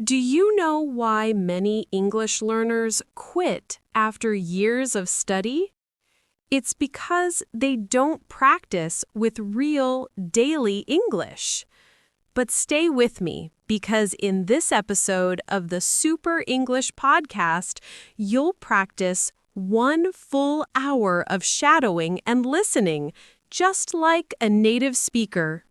Do you know why many English learners quit after years of study? It's because they don't practice with real daily English. But stay with me, because in this episode of the Super English podcast, you'll practice 1 full hour of shadowing and listening, just like a native speaker.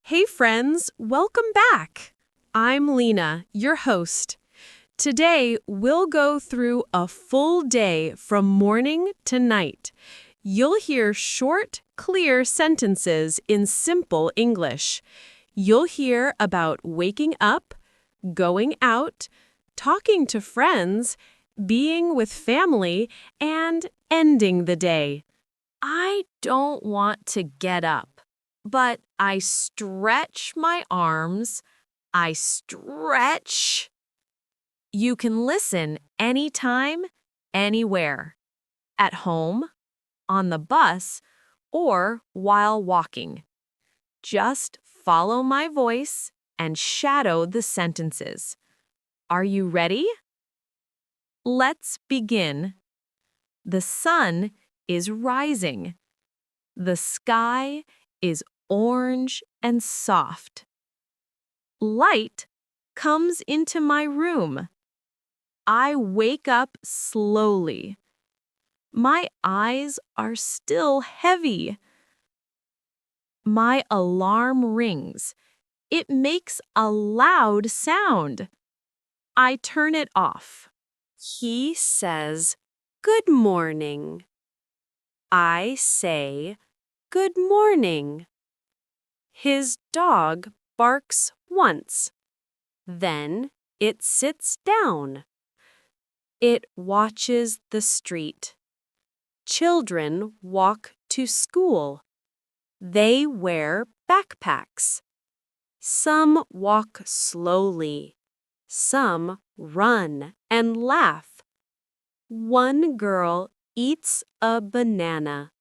Hey friends, welcome back. I'm Lena, your host. Today, we'll go through a full day from morning to night. You'll hear short, clear sentences in simple English. You'll hear about waking up, going out, talking to friends, being with family, and ending the day. I don't want to get up, but I stretch my arms. I stretch. You can listen anytime, anywhere. At home, on the bus, or while walking. Just follow my voice and shadow the sentences. Are you ready? Let's begin. The sun is rising. The sky is orange and soft. Light comes into my room. I wake up slowly. My eyes are still heavy. My alarm rings. It makes a loud sound. I turn it off. He says, "Good morning." I say, "Good morning." His dog barks once. Then it sits down. It watches the street. Children walk to school. They wear backpacks. Some walk slowly. Some run and laugh. One girl eats a banana.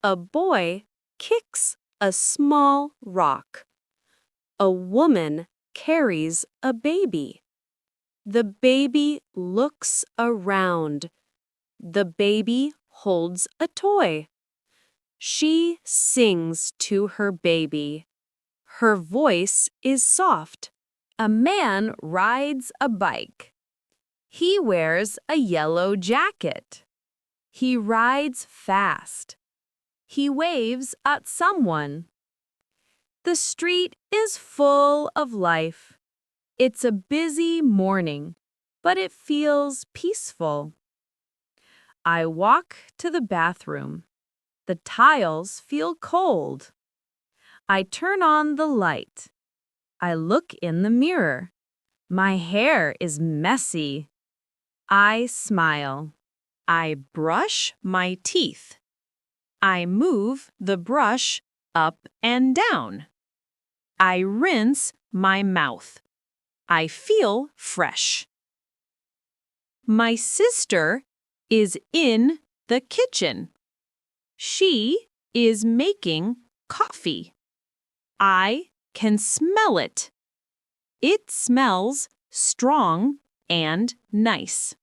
A boy kicks a small rock. A woman carries a baby. The baby looks around. The baby holds a toy. She sings to her baby. Her voice is soft. A man rides a bike. He wears a yellow jacket. He rides fast. He waves at someone. The street is full of life. It's a busy morning, but it feels peaceful. I walk to the bathroom. The tiles feel cold. I turn on the light. I look in the mirror. My hair is messy. I smile. I brush my teeth. I move the brush up and down. I rinse my mouth. I feel fresh. My sister is in the kitchen. She is making coffee. I can smell it. It smells strong and nice.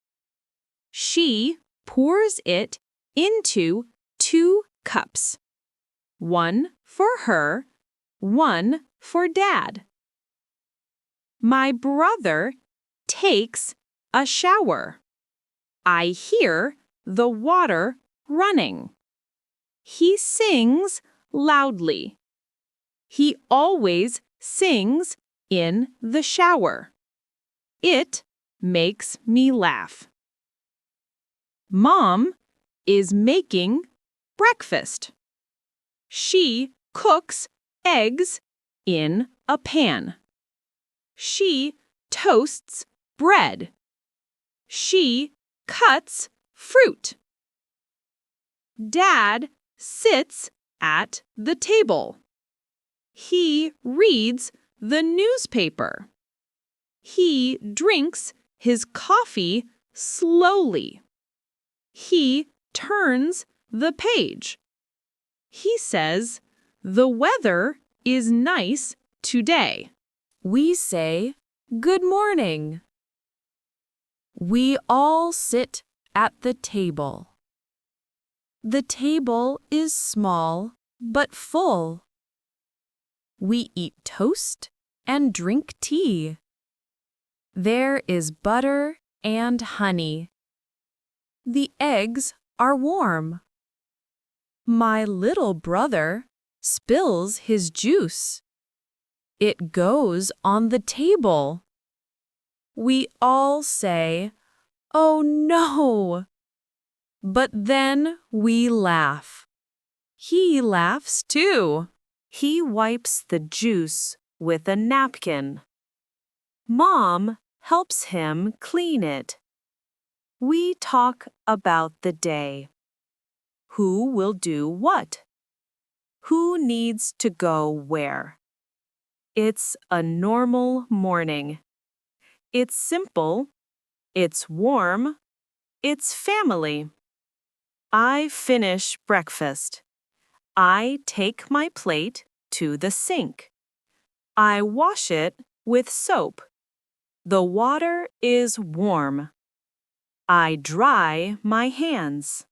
She pours it into 2 cups. 1 for her, 1 for Dad. My brother takes a shower. I hear the water running. He sings loudly. He always sings in the shower. It makes me laugh. Mom is making breakfast. She cooks eggs in a pan. She toasts bread. She cuts fruit. Dad sits at the table. He reads the newspaper. He drinks his coffee slowly. He turns the page. He says, "The weather is nice today." We say, Good morning. We all sit at the table. The table is small but full. We eat toast and drink tea. There is butter and honey. The eggs are warm. My little brother spills his juice. It goes on the table. We all say, "Oh no!" But then we laugh. He laughs too. He wipes the juice with a napkin. Mom helps him clean it. We talk about the day. Who will do what? Who needs to go where? It's a normal morning. It's simple. It's warm. It's family. I finish breakfast. I take my plate to the sink. I wash it with soap. The water is warm. I dry my hands.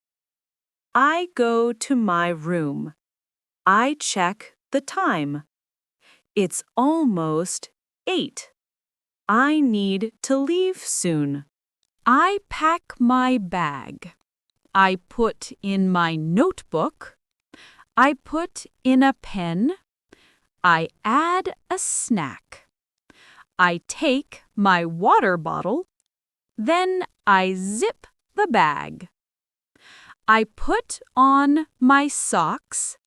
I go to my room. I check the time. It's almost 8. I need to leave soon. I pack my bag. I put in my notebook. I put in a pen. I add a snack. I take my water bottle. Then I zip the bag. I put on my socks.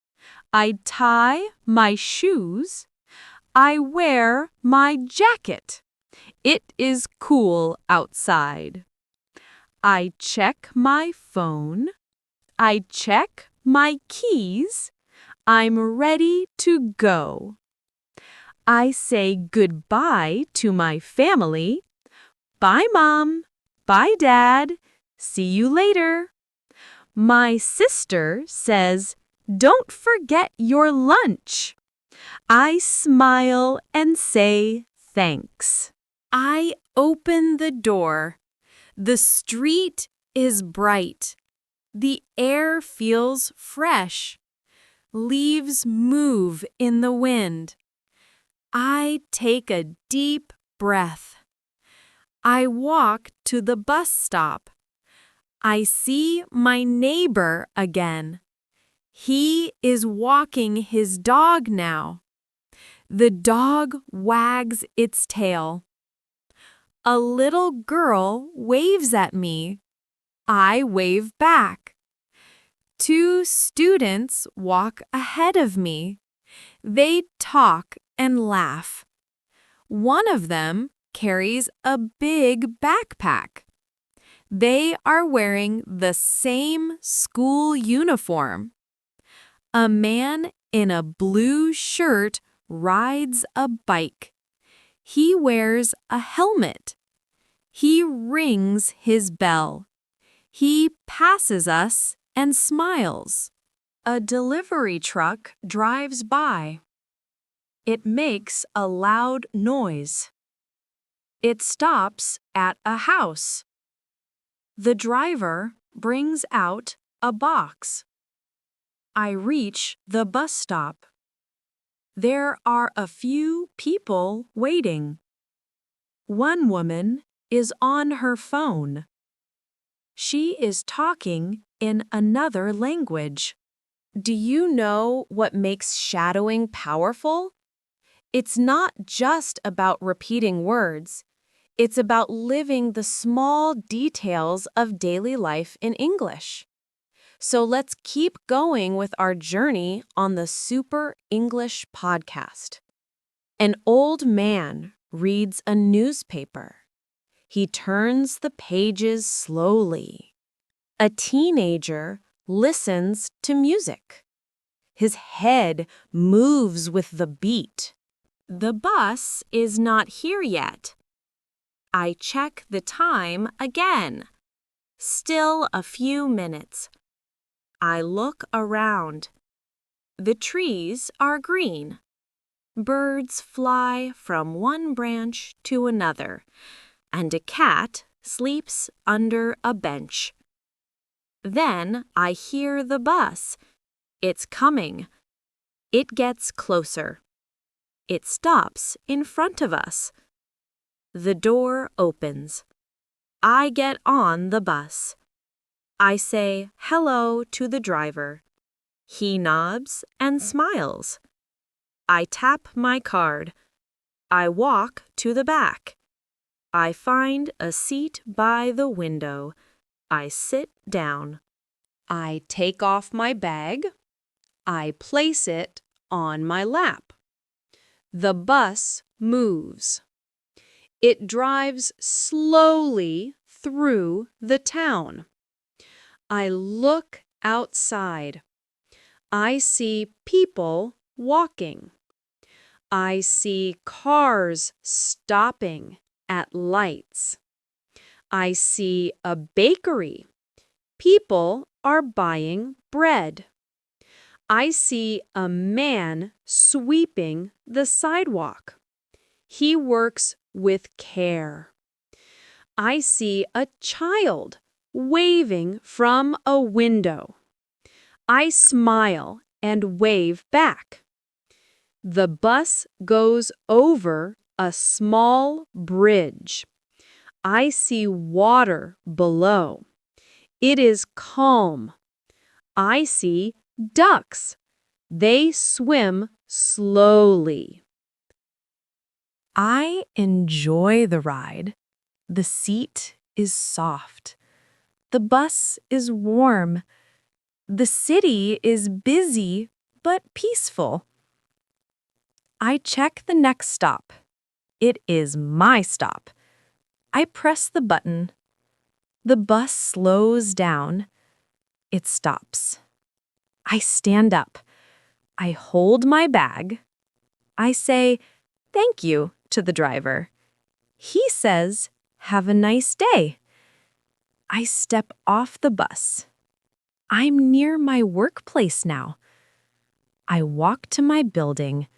I tie my shoes. I wear my jacket. It is cool outside. I check my phone. I check my keys. I'm ready to go. I say goodbye to my family. Bye, Mom. Bye, Dad. See you later. My sister says, "Don't forget your lunch." I smile and say thanks. I open the door. The street is bright. The air feels fresh. Leaves move in the wind. I take a deep breath. I walk to the bus stop. I see my neighbor again. He is walking his dog now. The dog wags its tail. A little girl waves at me. I wave back. 2 students walk ahead of me. They talk and laugh. One of them carries a big backpack. They are wearing the same school uniform. A man in a blue shirt rides a bike. He wears a helmet. He rings his bell. He passes us and smiles. A delivery truck drives by. It makes a loud noise. It stops at a house. The driver brings out a box. I reach the bus stop. There are a few people waiting. One woman is on her phone. She is talking in another language. Do you know what makes shadowing powerful? It's not just about repeating words. It's about living the small details of daily life in English. So let's keep going with our journey on the Super English podcast. An old man reads a newspaper. He turns the pages slowly. A teenager listens to music. His head moves with the beat. The bus is not here yet. I check the time again. Still a few minutes. I look around. The trees are green. Birds fly from one branch to another, and a cat sleeps under a bench. Then I hear the bus. It's coming. It gets closer. It stops in front of us. The door opens. I get on the bus. I say hello to the driver. He nods and smiles. I tap my card. I walk to the back. I find a seat by the window. I sit down. I take off my bag. I place it on my lap. The bus moves. It drives slowly through the town. I look outside. I see people walking. I see cars stopping at lights. I see a bakery. People are buying bread. I see a man sweeping the sidewalk. He works with care. I see a child waving from a window. I smile and wave back. The bus goes over a small bridge. I see water below. It is calm. I see ducks. They swim slowly. I enjoy the ride. The seat is soft. The bus is warm. The city is busy but peaceful. I check the next stop. It is my stop. I press the button. The bus slows down. It stops. I stand up. I hold my bag. I say, "Thank you," to the driver. He says, "Have a nice day." I step off the bus. I'm near my workplace now. I walk to my building.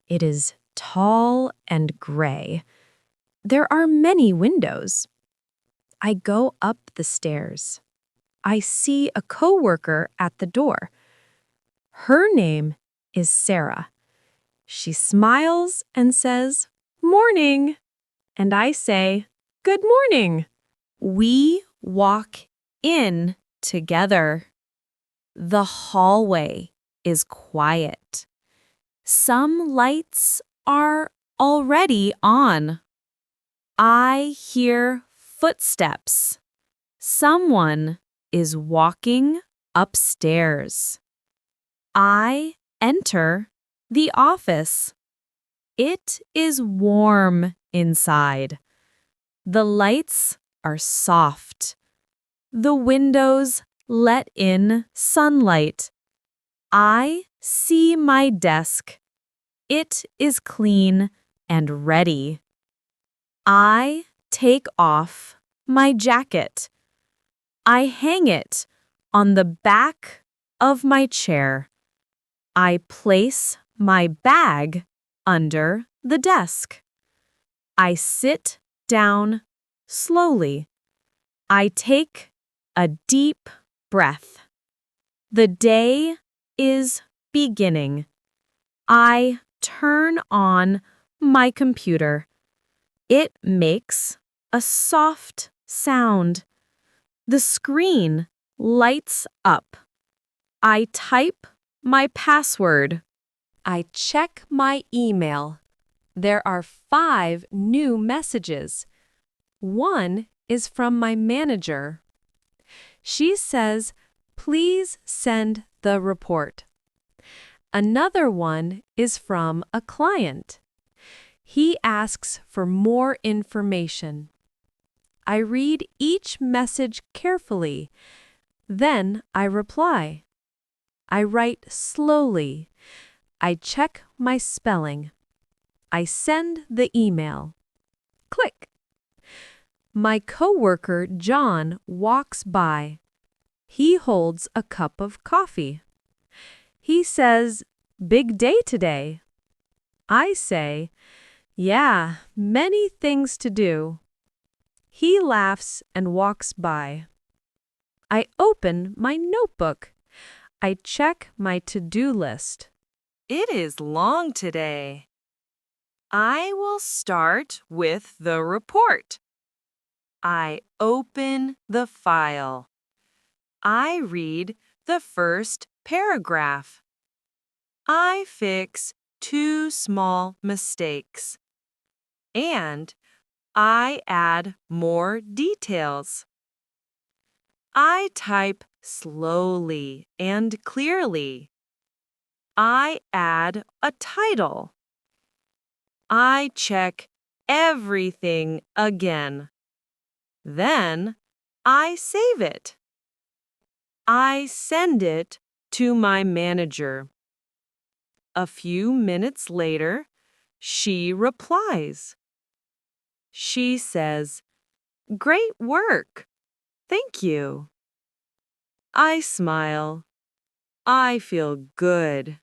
It is tall and gray. There are many windows. I go up the stairs. I see a coworker at the door. Her name is Sarah. She smiles and says, "Morning." And I say, "Good morning." We walk in together. The hallway is quiet. Some lights are already on. I hear footsteps. Someone is walking upstairs. I enter the office. It is warm inside. The lights are soft. The windows let in sunlight. I see my desk. It is clean and ready. I take off my jacket. I hang it on the back of my chair. I place my bag under the desk. I sit down slowly. I take a deep breath. The day is beginning. I turn on my computer. It makes a soft sound. The screen lights up. I type my password. I check my email. There are 5 new messages. One is from my manager. She says, "Please send the report." Another one is from a client. He asks for more information. I read each message carefully. Then I reply. I write slowly. I check my spelling. I send the email. Click. My coworker John walks by. He holds a cup of coffee. He says, "Big day today." I say, "Yeah, many things to do." He laughs and walks by. I open my notebook. I check my to-do list. It is long today. I will start with the report. I open the file. I read the first paragraph. I fix 2 small mistakes. And I add more details. I type slowly and clearly. I add a title. I check everything again. Then I save it. I send it to my manager. A few minutes later, she replies. She says, "Great work. Thank you." I smile. I feel good.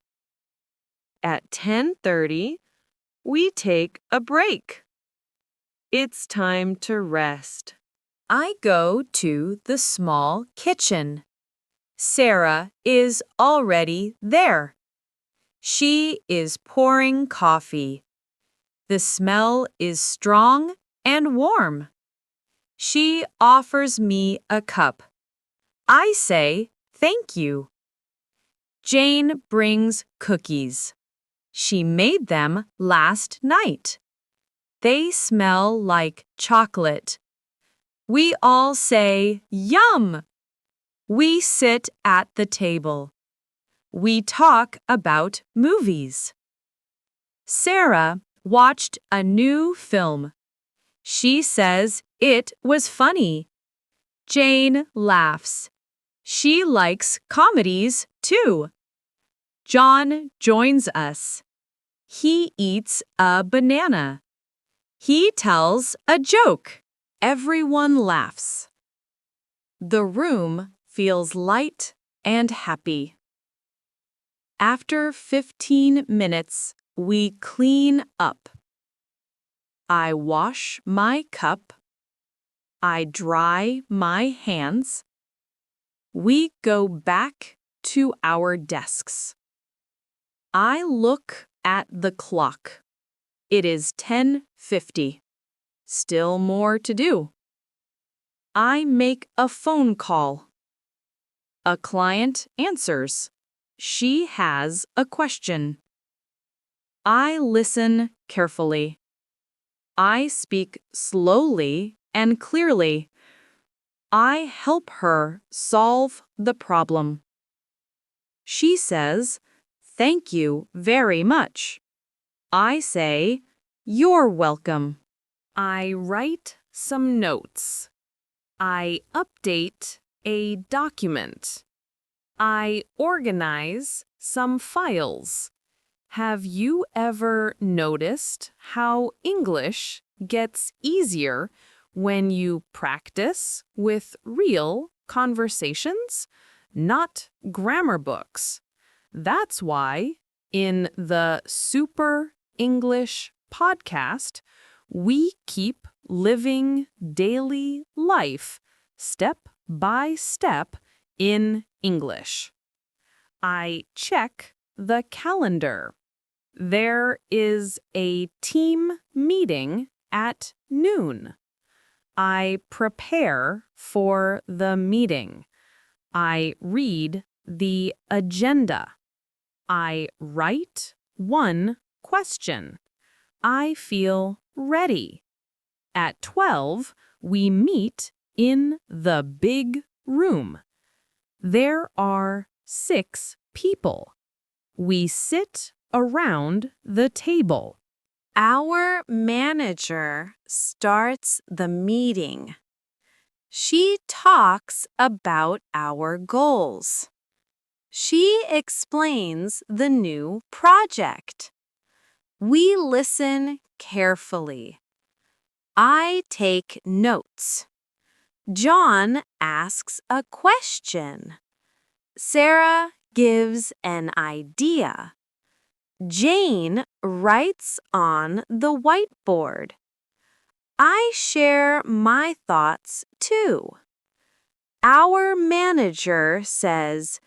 At 10:30, we take a break. It's time to rest. I go to the small kitchen. Sarah is already there. She is pouring coffee. The smell is strong and warm. She offers me a cup. I say, "Thank you." Jane brings cookies. She made them last night. They smell like chocolate. We all say, "Yum!" We sit at the table. We talk about movies. Sarah watched a new film. She says it was funny. Jane laughs. She likes comedies too. John joins us. He eats a banana. He tells a joke. Everyone laughs. The room feels light and happy. After 15 minutes, we clean up. I wash my cup. I dry my hands. We go back to our desks. I look at the clock. It is 10:50. Still more to do. I make a phone call. A client answers. She has a question. I listen carefully. I speak slowly and clearly. I help her solve the problem. She says, "Thank you very much." I say, "You're welcome." I write some notes. I update a document. I organize some files. Have you ever noticed how English gets easier when you practice with real conversations, not grammar books? That's why in the Super English podcast, we keep living daily life step by step in English. I check the calendar. There is a team meeting at noon. I prepare for the meeting. I read the agenda. I write one question. I feel ready. At 12, we meet in the big room. There are 6 people. We sit around the table. Our manager starts the meeting. She talks about our goals. She explains the new project. We listen carefully. I take notes. John asks a question. Sarah gives an idea. Jane writes on the whiteboard. I share my thoughts too. Our manager says,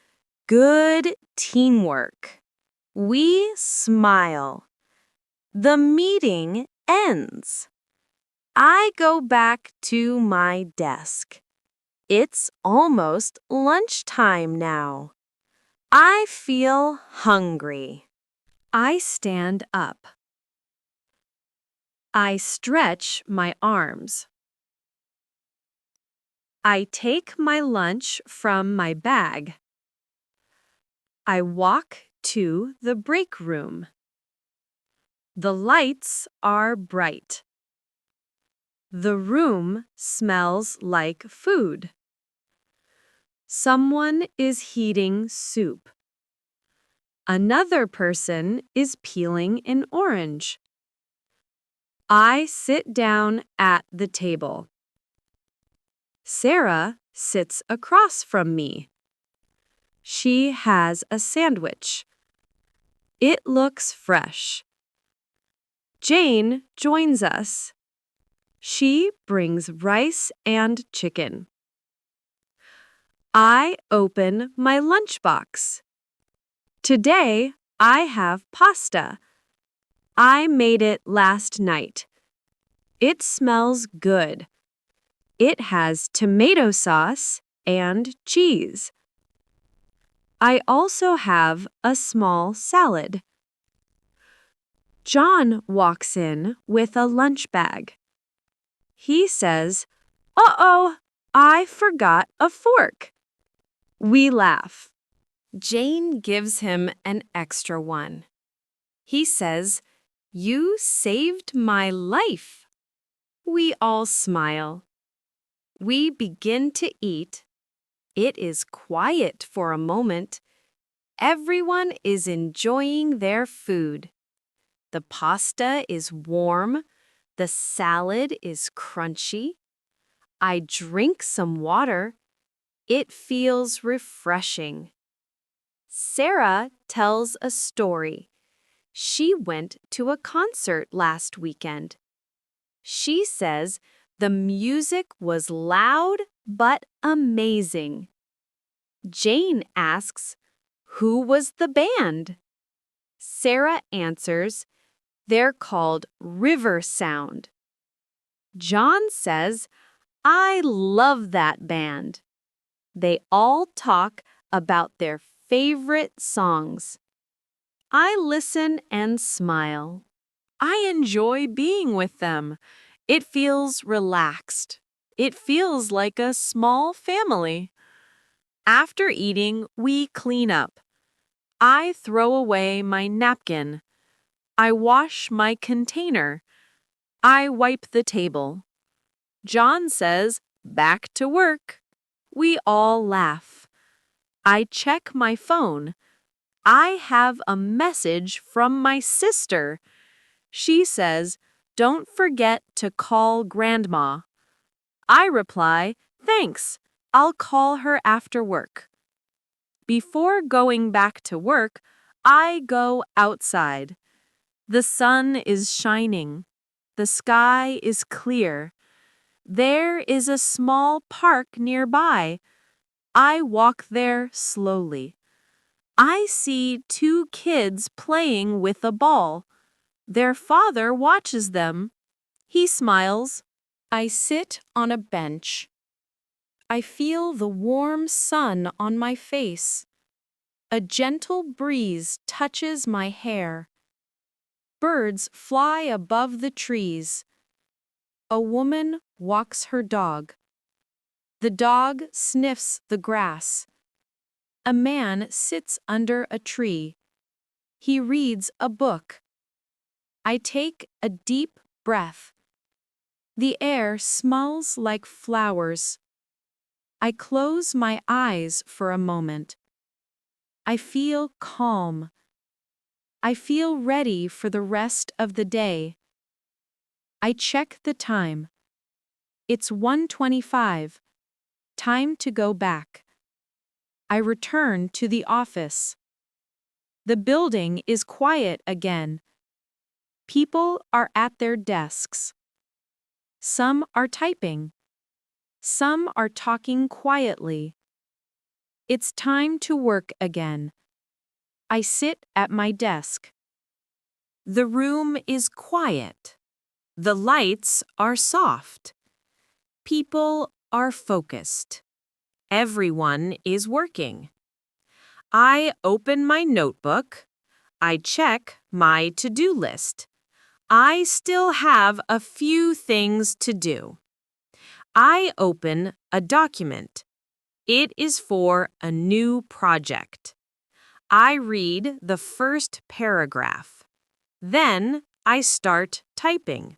"Good teamwork." We smile. The meeting ends. I go back to my desk. It's almost lunchtime now. I feel hungry. I stand up. I stretch my arms. I take my lunch from my bag. I walk to the break room. The lights are bright. The room smells like food. Someone is heating soup. Another person is peeling an orange. I sit down at the table. Sarah sits across from me. She has a sandwich. It looks fresh. Jane joins us. She brings rice and chicken. I open my lunchbox. Today, I have pasta. I made it last night. It smells good. It has tomato sauce and cheese. I also have a small salad. John walks in with a lunch bag. He says, "Uh-oh, I forgot a fork." We laugh. Jane gives him an extra one. He says, "You saved my life." We all smile. We begin to eat. It is quiet for a moment. Everyone is enjoying their food. The pasta is warm. The salad is crunchy. I drink some water. It feels refreshing. Sarah tells a story. She went to a concert last weekend. She says the music was loud but amazing. Jane asks, "Who was the band?" Sarah answers, "They're called River Sound." John says, "I love that band." They all talk about their favorite songs. I listen and smile. I enjoy being with them. It feels relaxed. It feels like a small family. After eating, we clean up. I throw away my napkin. I wash my container. I wipe the table. John says, "Back to work." We all laugh. I check my phone. I have a message from my sister. She says, "Don't forget to call Grandma." I reply, "Thanks. I'll call her after work." Before going back to work, I go outside. The sun is shining. The sky is clear. There is a small park nearby. I walk there slowly. I see two kids playing with a ball. Their father watches them. He smiles. I sit on a bench. I feel the warm sun on my face. A gentle breeze touches my hair. Birds fly above the trees. A woman walks her dog. The dog sniffs the grass. A man sits under a tree. He reads a book. I take a deep breath. The air smells like flowers. I close my eyes for a moment. I feel calm. I feel ready for the rest of the day. I check the time. It's 1:25. Time to go back. I return to the office. The building is quiet again. People are at their desks. Some are typing. Some are talking quietly. It's time to work again. I sit at my desk. The room is quiet. The lights are soft. People are focused. Everyone is working. I open my notebook. I check my to-do list. I still have a few things to do. I open a document. It is for a new project. I read the first paragraph. Then I start typing.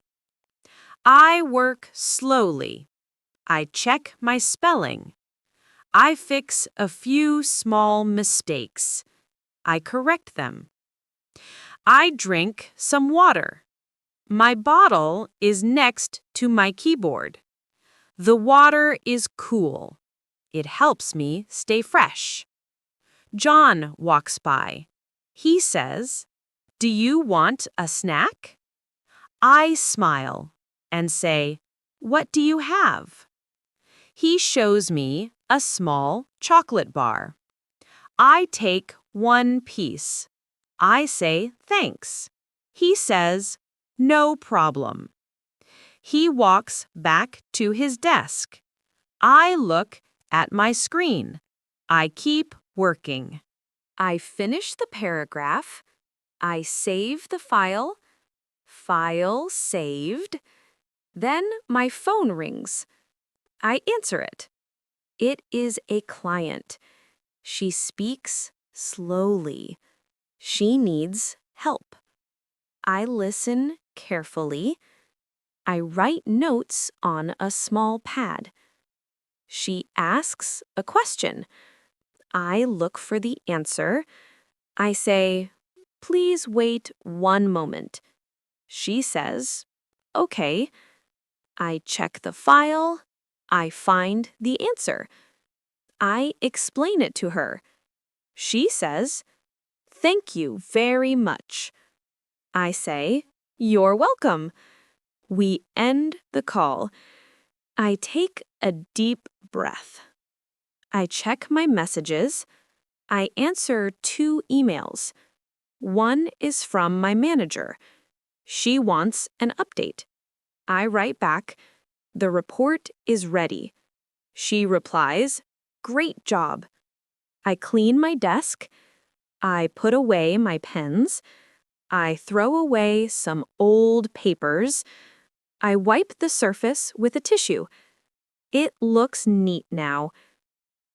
I work slowly. I check my spelling. I fix a few small mistakes. I correct them. I drink some water. My bottle is next to my keyboard. The water is cool. It helps me stay fresh. John walks by. He says, "Do you want a snack?" I smile and say, "What do you have?" He shows me a small chocolate bar. I take one piece. I say thanks. He says, "No problem." He walks back to his desk. I look at my screen. I keep working. I finish the paragraph. I save the file. File saved. Then my phone rings. I answer it. It is a client. She speaks slowly. She needs help. I listen carefully. I write notes on a small pad. She asks a question. I look for the answer. I say, "Please wait one moment." She says, "Okay." I check the file. I find the answer. I explain it to her. She says, "Thank you very much." I say, "You're welcome." We end the call. I take a deep breath. I check my messages. I answer 2 emails. One is from my manager. She wants an update. I write back, "The report is ready." She replies, "Great job." I clean my desk. I put away my pens. I throw away some old papers. I wipe the surface with a tissue. It looks neat now.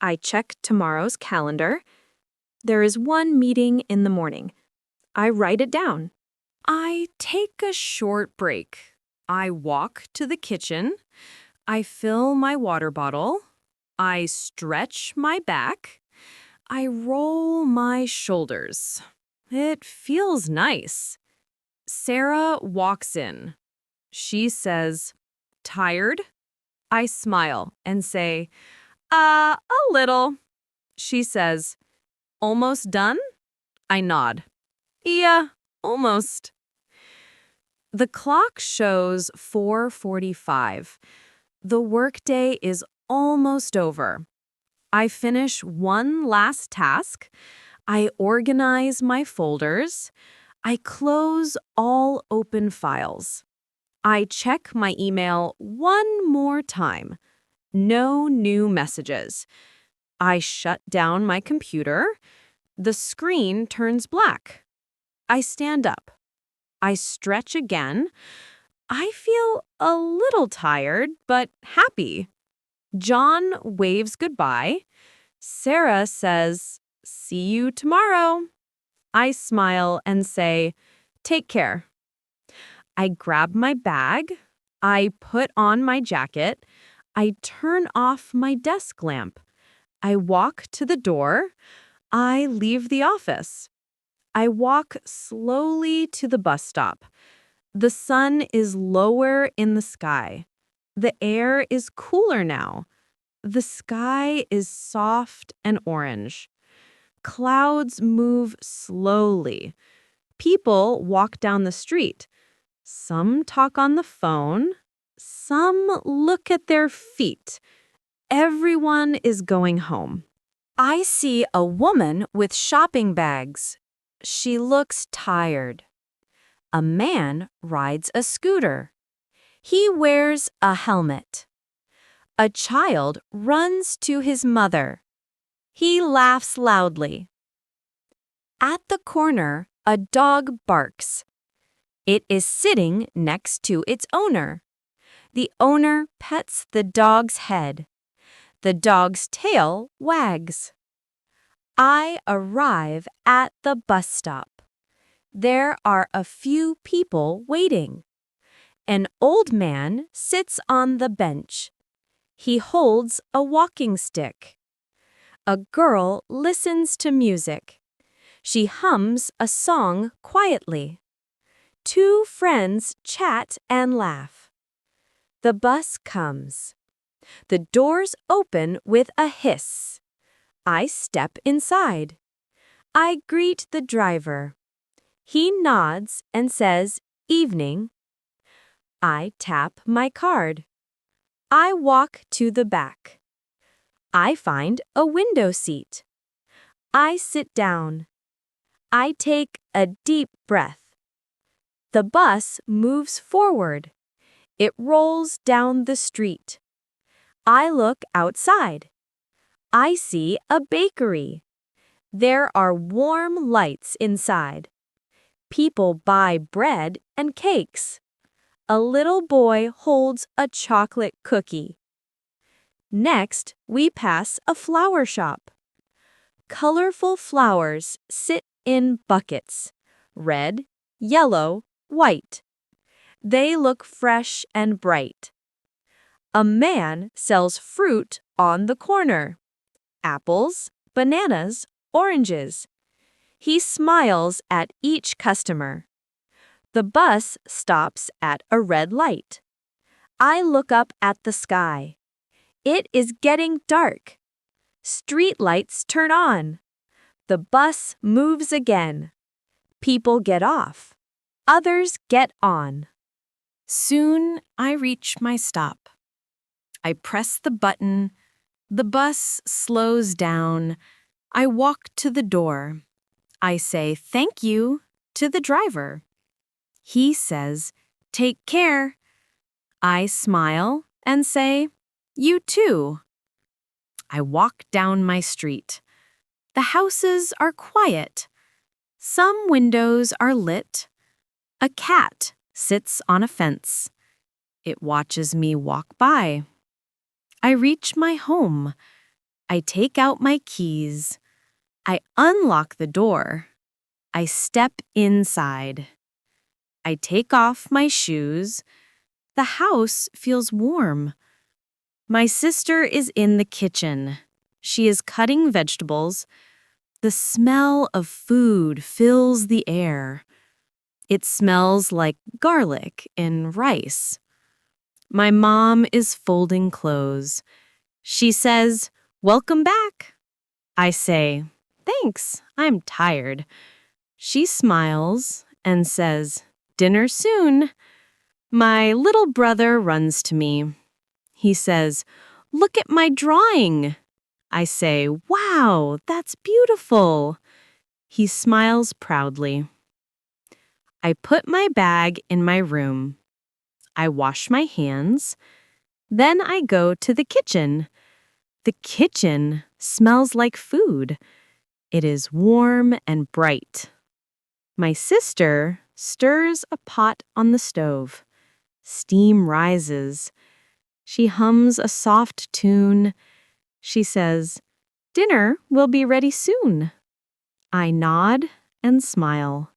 I check tomorrow's calendar. There is one meeting in the morning. I write it down. I take a short break. I walk to the kitchen. I fill my water bottle. I stretch my back. I roll my shoulders. It feels nice. Sarah walks in. She says, "Tired?" I smile and say, A little." She says, "Almost done?" I nod. "Yeah, almost." The clock shows 4:45. The workday is almost over. I finish one last task. I organize my folders. I close all open files. I check my email one more time. No new messages. I shut down my computer. The screen turns black. I stand up. I stretch again. I feel a little tired, but happy. John waves goodbye. Sarah says, "See you tomorrow." I smile and say, "Take care." I grab my bag. I put on my jacket. I turn off my desk lamp. I walk to the door. I leave the office. I walk slowly to the bus stop. The sun is lower in the sky. The air is cooler now. The sky is soft and orange. Clouds move slowly. People walk down the street. Some talk on the phone. Some look at their feet. Everyone is going home. I see a woman with shopping bags. She looks tired. A man rides a scooter. He wears a helmet. A child runs to his mother. He laughs loudly. At the corner, a dog barks. It is sitting next to its owner. The owner pets the dog's head. The dog's tail wags. I arrive at the bus stop. There are a few people waiting. An old man sits on the bench. He holds a walking stick. A girl listens to music. She hums a song quietly. Two friends chat and laugh. The bus comes. The doors open with a hiss. I step inside. I greet the driver. He nods and says, "Evening." I tap my card. I walk to the back. I find a window seat. I sit down. I take a deep breath. The bus moves forward. It rolls down the street. I look outside. I see a bakery. There are warm lights inside. People buy bread and cakes. A little boy holds a chocolate cookie. Next, we pass a flower shop. Colorful flowers sit in buckets: red, yellow, white. They look fresh and bright. A man sells fruit on the corner: apples, bananas, oranges. He smiles at each customer. The bus stops at a red light. I look up at the sky. It is getting dark. Street lights turn on. The bus moves again. People get off. Others get on. Soon I reach my stop. I press the button. The bus slows down. I walk to the door. I say thank you to the driver. He says, "Take care." I smile and say, "You too." I walk down my street. The houses are quiet. Some windows are lit. A cat sits on a fence. It watches me walk by. I reach my home. I take out my keys. I unlock the door. I step inside. I take off my shoes. The house feels warm. My sister is in the kitchen. She is cutting vegetables. The smell of food fills the air. It smells like garlic and rice. My mom is folding clothes. She says, "Welcome back." I say, "Thanks, I'm tired." She smiles and says, "Dinner soon." My little brother runs to me. He says, "Look at my drawing." I say, "Wow, that's beautiful." He smiles proudly. I put my bag in my room. I wash my hands. Then I go to the kitchen. The kitchen smells like food. It is warm and bright. My sister stirs a pot on the stove. Steam rises. She hums a soft tune. She says, "Dinner will be ready soon." I nod and smile.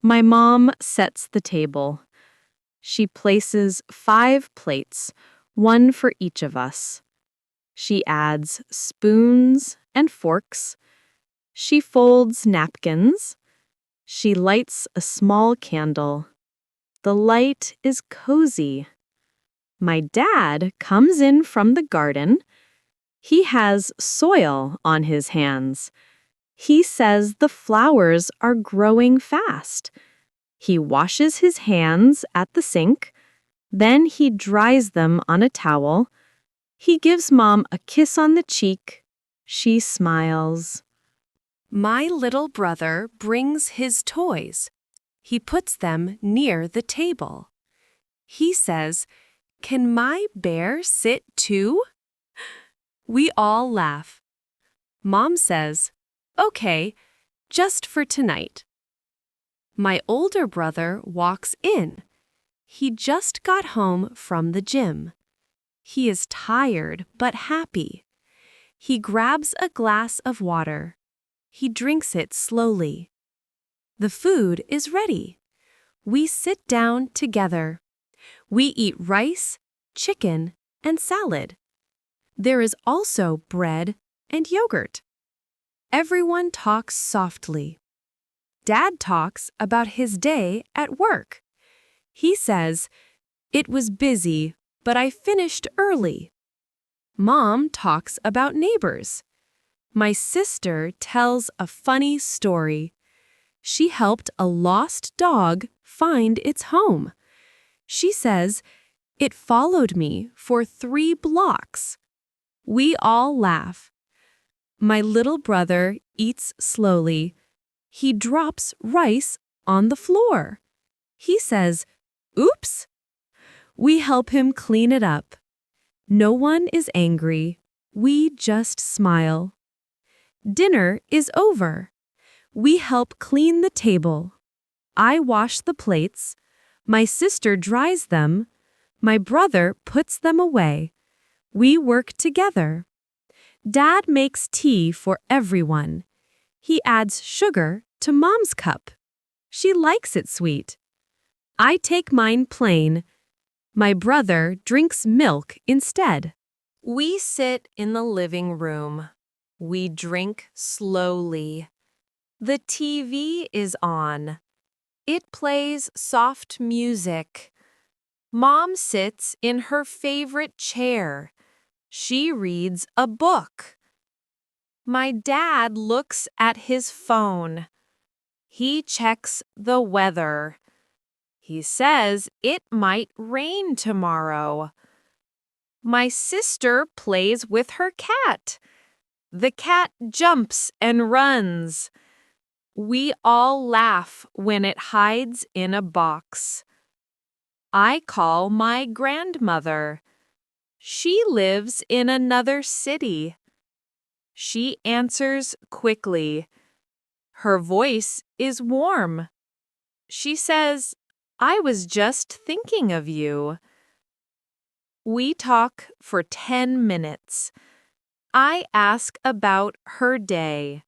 My mom sets the table. She places 5 plates, one for each of us. She adds spoons and forks. She folds napkins. She lights a small candle. The light is cozy. My dad comes in from the garden. He has soil on his hands. He says the flowers are growing fast. He washes his hands at the sink. Then he dries them on a towel. He gives Mom a kiss on the cheek. She smiles. My little brother brings his toys. He puts them near the table. He says, "Can my bear sit too?" We all laugh. Mom says, "Okay, just for tonight." My older brother walks in. He just got home from the gym. He is tired but happy. He grabs a glass of water. He drinks it slowly. The food is ready. We sit down together. We eat rice, chicken, and salad. There is also bread and yogurt. Everyone talks softly. Dad talks about his day at work. He says, "It was busy, but I finished early." Mom talks about neighbors. My sister tells a funny story. She helped a lost dog find its home. She says, "It followed me for 3 blocks." We all laugh. My little brother eats slowly. He drops rice on the floor. He says, "Oops." We help him clean it up. No one is angry. We just smile. Dinner is over. We help clean the table. I wash the plates. My sister dries them. My brother puts them away. We work together. Dad makes tea for everyone. He adds sugar to Mom's cup. She likes it sweet. I take mine plain. My brother drinks milk instead. We sit in the living room. We drink slowly. The TV is on. It plays soft music. Mom sits in her favorite chair. She reads a book. My dad looks at his phone. He checks the weather. He says it might rain tomorrow. My sister plays with her cat. The cat jumps and runs. We all laugh when it hides in a box. I call my grandmother. She lives in another city. She answers quickly. Her voice is warm. She says, "I was just thinking of you." We talk for 10 minutes. I ask about her day.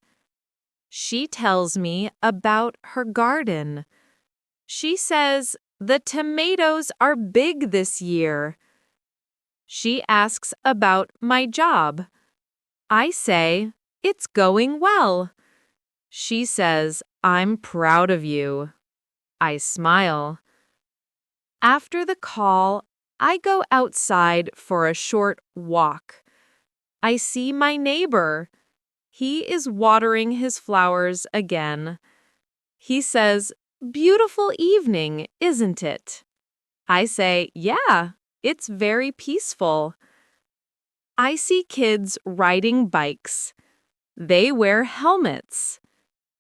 She tells me about her garden. She says, "The tomatoes are big this year." She asks about my job. I say, "It's going well." She says, "I'm proud of you." I smile. After the call, I go outside for a short walk. I see my neighbor. He is watering his flowers again. He says, "Beautiful evening, isn't it?" I say, "Yeah, it's very peaceful." I see kids riding bikes. They wear helmets.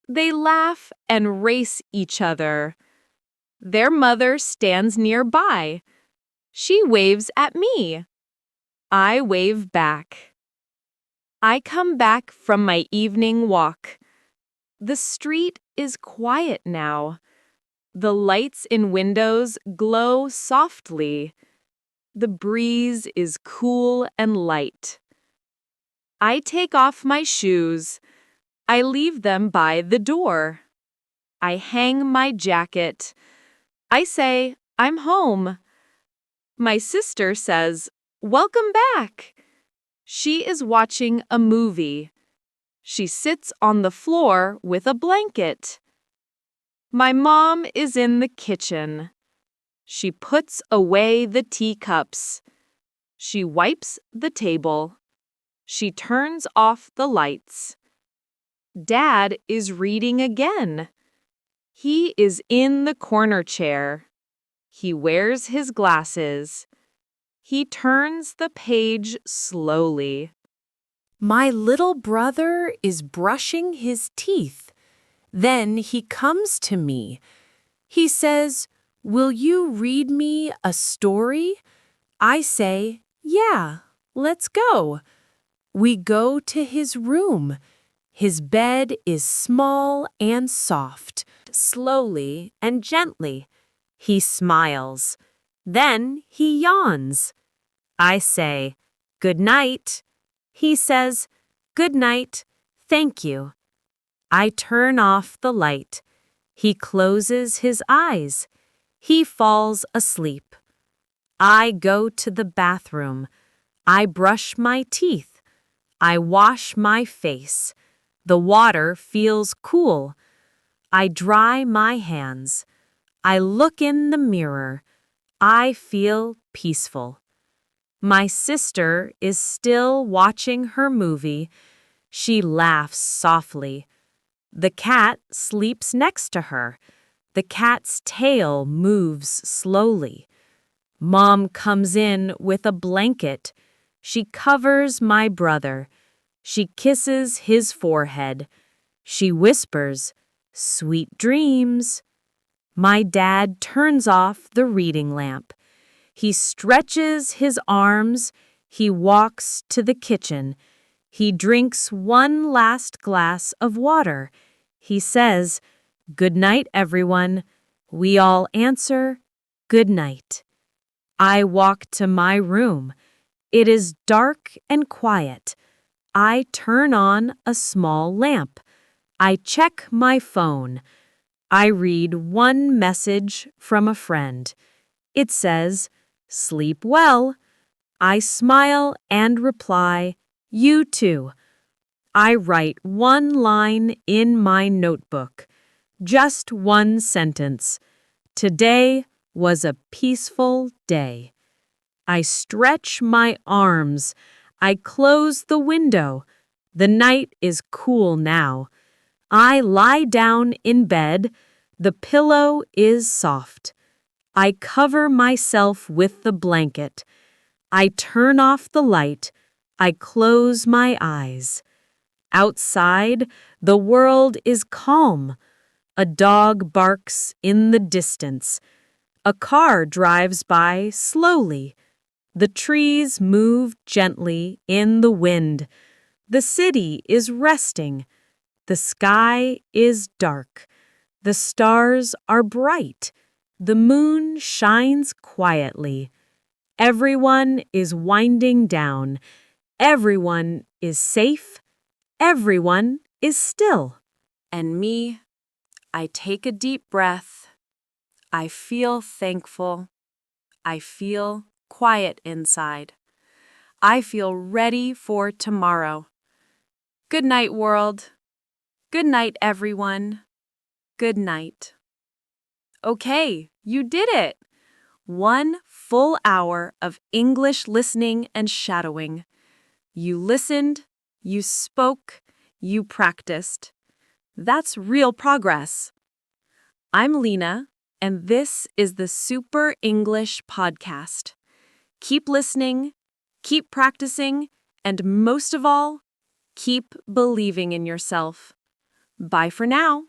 They laugh and race each other. Their mother stands nearby. She waves at me. I wave back. I come back from my evening walk. The street is quiet now. The lights in windows glow softly. The breeze is cool and light. I take off my shoes. I leave them by the door. I hang my jacket. I say, "I'm home." My sister says, "Welcome back." She is watching a movie. She sits on the floor with a blanket. My mom is in the kitchen. She puts away the teacups. She wipes the table. She turns off the lights. Dad is reading again. He is in the corner chair. He wears his glasses. He turns the page slowly. My little brother is brushing his teeth. Then he comes to me. He says, "Will you read me a story?" I say, "Yeah, let's go." We go to his room. His bed is small and soft. Slowly and gently, he smiles. Then he yawns. I say, "Good night." He says, "Good night, thank you." I turn off the light. He closes his eyes. He falls asleep. I go to the bathroom. I brush my teeth. I wash my face. The water feels cool. I dry my hands. I look in the mirror. I feel peaceful. My sister is still watching her movie. She laughs softly. The cat sleeps next to her. The cat's tail moves slowly. Mom comes in with a blanket. She covers my brother. She kisses his forehead. She whispers, "Sweet dreams." My dad turns off the reading lamp. He stretches his arms. He walks to the kitchen. He drinks one last glass of water. He says, "Good night, everyone." We all answer, "Good night." I walk to my room. It is dark and quiet. I turn on a small lamp. I check my phone. I read one message from a friend. It says, "Sleep well." I smile and reply, "You too." I write one line in my notebook. Just one sentence. Today was a peaceful day. I stretch my arms. I close the window. The night is cool now. I lie down in bed. The pillow is soft. I cover myself with the blanket. I turn off the light. I close my eyes. Outside, the world is calm. A dog barks in the distance. A car drives by slowly. The trees move gently in the wind. The city is resting. The sky is dark. The stars are bright. The moon shines quietly. Everyone is winding down. Everyone is safe. Everyone is still. And me, I take a deep breath. I feel thankful. I feel quiet inside. I feel ready for tomorrow. Good night, world. Good night, everyone. Good night. Okay, you did it. 1 full hour of English listening and shadowing. You listened, you spoke, you practiced. That's real progress. I'm Lena, and this is the Super English Podcast. Keep listening, keep practicing, and most of all, keep believing in yourself. Bye for now.